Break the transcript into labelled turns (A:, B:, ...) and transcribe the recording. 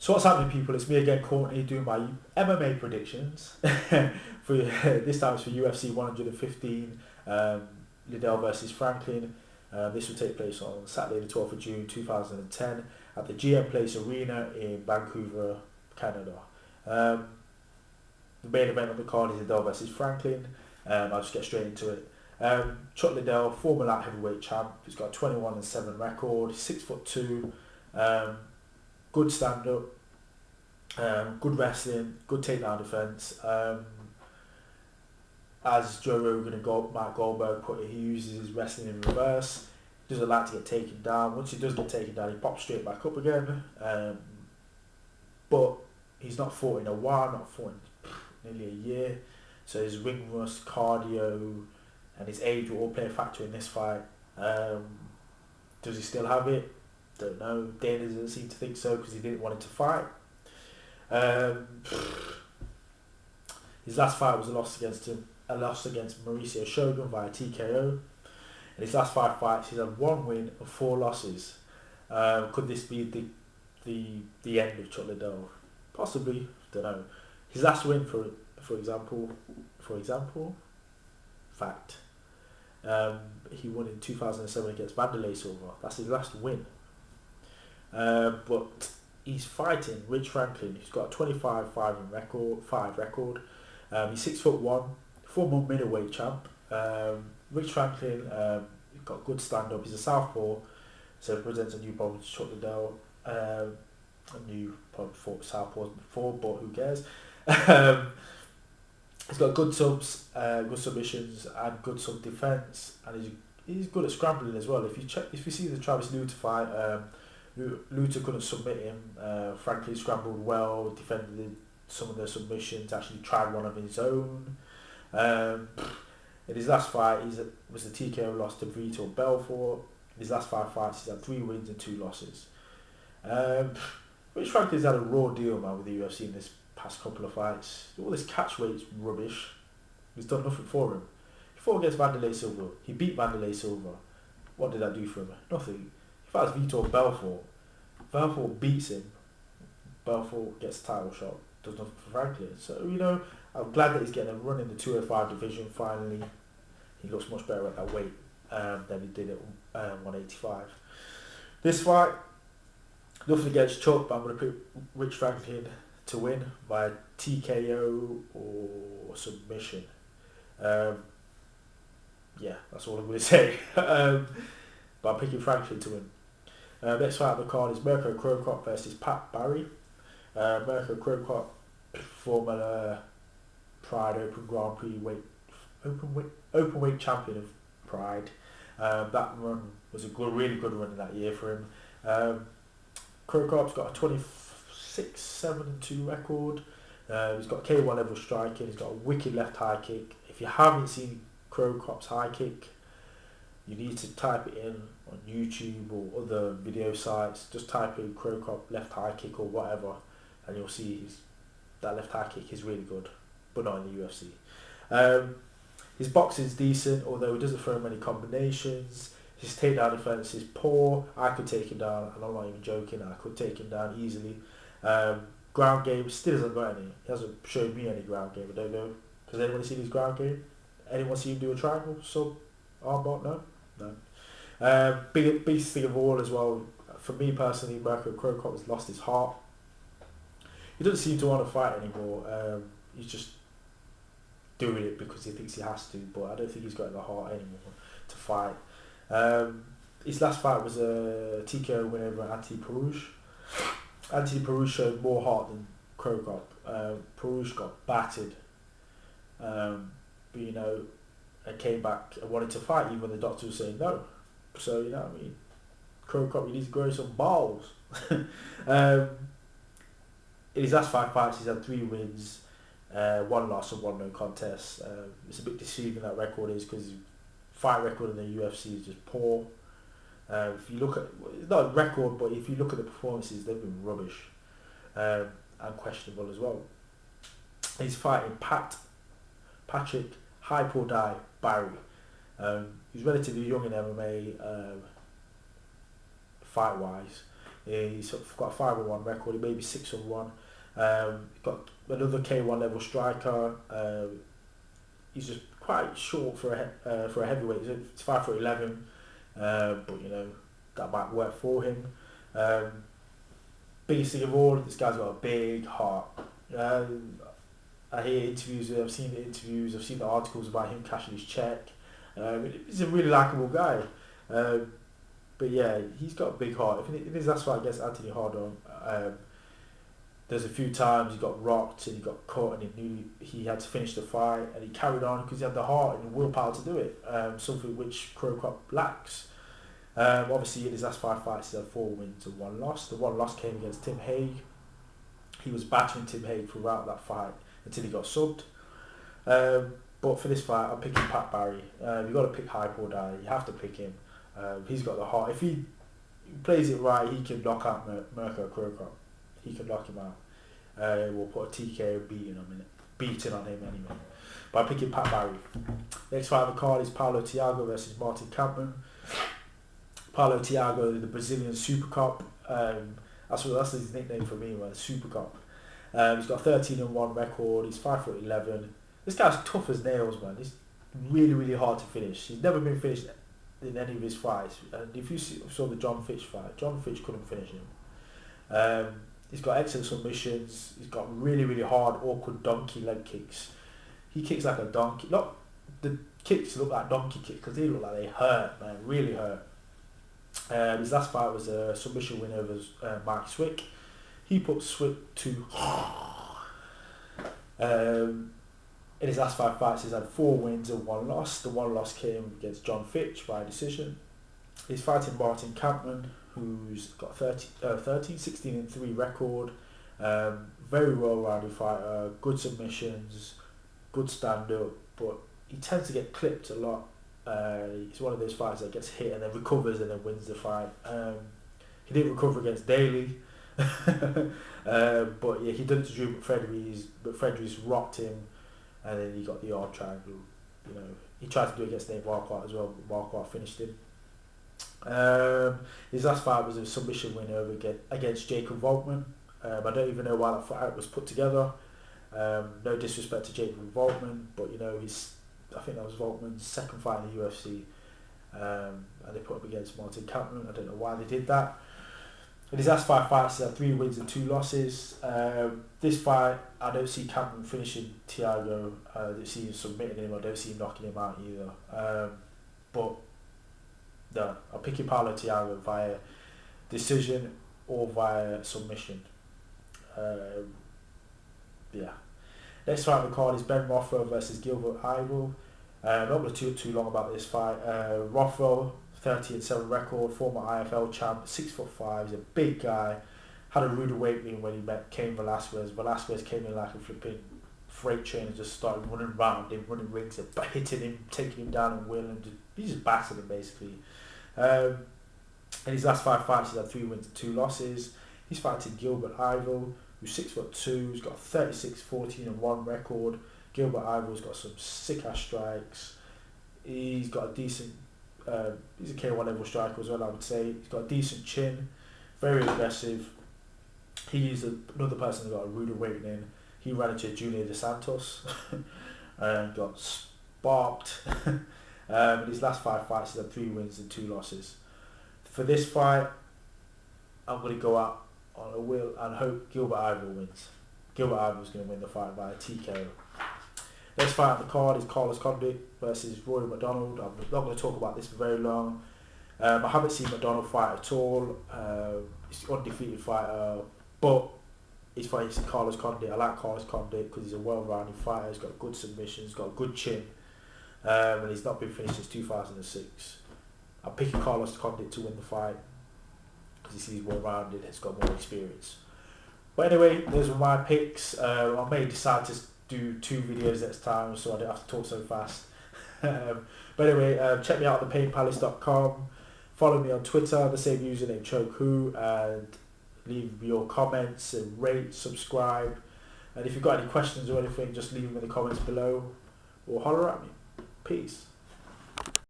A: So what's happening, people? It's me again, Courtney, doing my MMA predictions. For this time it's for UFC 115, Liddell versus Franklin. This will take place on Saturday the 12th of June 2010 at the GM Place Arena in Vancouver, Canada. The main event of the card is Liddell versus Franklin. I'll just get straight into it. Chuck Liddell, former light heavyweight champ. He's got a 21-7 record. He's 6'2". Good stand up, good wrestling, good takedown defense. As Joe Rogan and Matt Goldberg put it, he uses his wrestling in reverse. He doesn't like to get taken down. Once he does get taken down, he pops straight back up again. But he's not fought in a while, not fought in nearly a year. So his ring rust, cardio, and his age will all play a factor in this fight. Does he still have it? Don't know. Dana doesn't seem to think so because he didn't want him to fight. His last fight was a loss against Mauricio Shogun via TKO. In his last 5 fights, he's had 1 win and 4 losses. Could this be the end of Chuck Liddell? Possibly. Don't know. His last win, for example, he won in 2007 against Wanderlei Silva. That's his last win. But he's fighting Rich Franklin, who's got a 25-5 record. He's 6'1", former middleweight champ. Rich Franklin, got good stand up. He's a southpaw, so it presents a new problem to Chuck Liddell. A new problem for southpaws before, but who cares? He's got good subs, good submissions, and good sub defense, and he's good at scrambling as well. If you see the Travis Luter fight, Luter couldn't submit him. Franklin scrambled well, defended some of the submissions, actually tried one of his own. In his last fight, was the TKO loss to Vito Belfort. In his last 5 fights, he's had 3 wins and 2 losses. Rich Franklin's had a raw deal, man, with the UFC in this past couple of fights. All this catch weight's rubbish. He's done nothing for him. He fought against Wanderlei Silva. He beat Wanderlei Silva. What did that do for him? Nothing. He fights Vito Belfort. Belfort beats him. Belfort gets a title shot. Does nothing for Franklin. So, I'm glad that he's getting a run in the 205 division finally. He looks much better at that weight than he did at 185. This fight, nothing against Chuck, but I'm going to pick Rich Franklin to win by TKO or submission. Yeah, that's all I'm going to say. But I'm picking Franklin to win. Next fight on the card is Mirko Cro Cop versus Pat Barry. Mirko Cro Cop, former Pride Open Grand Prix open weight champion of Pride. That run was a really good run in that year for him. Cro Cop's got a 26-7-2 record. He's got K1 level striking. He's got a wicked left high kick. If you haven't seen Cro Cop's high kick, you need to type it in on YouTube or other video sites. Just type in Cro Cop left high kick or whatever, and you'll see that left high kick is really good, but not in the UFC. His boxing's decent, although he doesn't throw many combinations. His takedown defense is poor. I could take him down, and I'm not even joking. I could take him down easily. Ground game still hasn't got any. He hasn't showed me any ground game. I don't know. Has anyone seen his ground game? Anyone see him do a triangle sub armbar? No. Biggest thing of all as well, for me personally, Mirko Cro Cop has lost his heart. He doesn't seem to want to fight anymore. He's just doing it because he thinks he has to, but I don't think he's got the heart anymore to fight. His last fight was a TKO win over Anthony Perouge. Anthony Perouge showed more heart than Cro Cop. Perouge got battered, but and came back and wanted to fight even when the doctor was saying no. So Cro Cop, you need to grow some balls. In his last 5 fights, he's had 3 wins, 1 loss and 1 no contest. It's a bit deceiving, that record is, because his fight record in the UFC is just poor. If you look at, it's not a record, but if you look at the performances, they've been rubbish and questionable as well. He's fighting Patrick Hypodie Barry. He's relatively young in MMA, fight-wise. He's got a 5-1 record. He may be 6-1. Got another K1 level striker. He's just quite short for a heavyweight. He's 5'11", but you know that might work for him. Biggest thing of all, this guy's got a big heart. I hear interviews. I've seen the interviews. I've seen the articles about him cashing his check. He's a really likable guy. But yeah, he's got a big heart. If his last fight against Anthony Hardon, there's a few times he got rocked and he got caught and he knew he had to finish the fight, and he carried on because he had the heart and the willpower to do it, something which Cro Cop lacks. Obviously in his last 5 fights he had 4 wins and 1 loss. The 1 loss came against Tim Hague. He was battering Tim Hague throughout that fight until he got subbed. But for this fight I'm picking Pat Barry. You've got to pick hype or die. You have to pick him. He's got the heart. If he plays it right, he can knock out Mirko Cro Cop. He can knock him out. We'll put a TKO beating on him anyway. But I'm picking Pat Barry. Next fight on the card is Paulo Thiago versus Martin Kampmann. Paulo Thiago, the Brazilian Super Cop. That's his nickname for me, man. Super Cop. He's got a 13-1 record. He's 5'11". This guy's tough as nails, man. He's really, really hard to finish. He's never been finished in any of his fights. And if you saw the John Fitch fight, John Fitch couldn't finish him. He's got excellent submissions. He's got really, really hard, awkward donkey leg kicks. He kicks like a donkey. Not the kicks look like donkey kicks because they look like they hurt, man. Really hurt. His last fight was a submission win over Mike Swick. He put Swick to. In his last 5 fights, he's had 4 wins and 1 loss. The 1 loss came against John Fitch by decision. He's fighting Martin Kampmann, who's got 13, 16 and 3 record. Very well-rounded fighter, good submissions, good stand-up, but he tends to get clipped a lot. He's one of those fighters that gets hit and then recovers and then wins the fight. He didn't recover against Daly, but yeah, he did it to Drew McFredrey's rocked him, and then he got the arm triangle. You know, he tried to do it against Nate Marquardt as well, but Marquardt finished him. His last fight was a submission win over against Jacob Volkman. I don't even know why that fight was put together. No disrespect to Jacob Volkman, but you know, I think that was Volkman's 2nd fight in the UFC, and they put him against Martin Kampmann. I don't know why they did that. In his last 5 fights, he had 3 wins and 2 losses. This fight, I don't see Kampmann finishing Thiago. I don't see him submitting him. I don't see him knocking him out either. But no, I'm picking Paulo Thiago via decision or via submission. Yeah. Next fight on the card is Ben Rothwell versus Gilbert Yvel. I'm not going to talk too long about this fight. Rothwell, 30-7 record, former IFL champ, 6'5". He's a big guy. Had a rude awakening when he met Cain Velasquez. Velasquez came in like a flipping freight train and just started running around him, running rings, and hitting him, taking him down and wheeling. He just battered him basically. In his last 5 fights, he's had 3 wins and 2 losses. He's fighting Gilbert Yvel, who's 6'2", he's got a 36, 14 and 1 record. Gilbert Yvel's got some sick ass strikes. He's got a decent, he's a K1 level striker as well, I would say. He's got a decent chin, very aggressive. He's another person who got a rude awakening. He ran into Junior Dos Santos and got sparked. In his last 5 fights, he's had 3 wins and 2 losses. For this fight, I'm going to go out on a will and hope Gilbert Yvel wins. Gilbert Yvel's going to win the fight by a TKO. Next fight on the card is Carlos Condit versus Roy MacDonald. I'm not going to talk about this for very long. I haven't seen MacDonald fight at all. He's an undefeated fighter, but he's fighting Carlos Condit. I like Carlos Condit because he's a well-rounded fighter. He's got good submissions, he's got a good chin, and he's not been finished since 2006. I'm picking Carlos Condit to win the fight because he's well-rounded, he's got more experience. But anyway, those were my picks. I may decide to do 2 videos next time so I don't have to talk so fast. But anyway, check me out at thepainpalace.com. Follow me on Twitter, the same username, chokewho, and leave your comments and rate, subscribe. And if you've got any questions or anything, just leave them in the comments below or holler at me. Peace.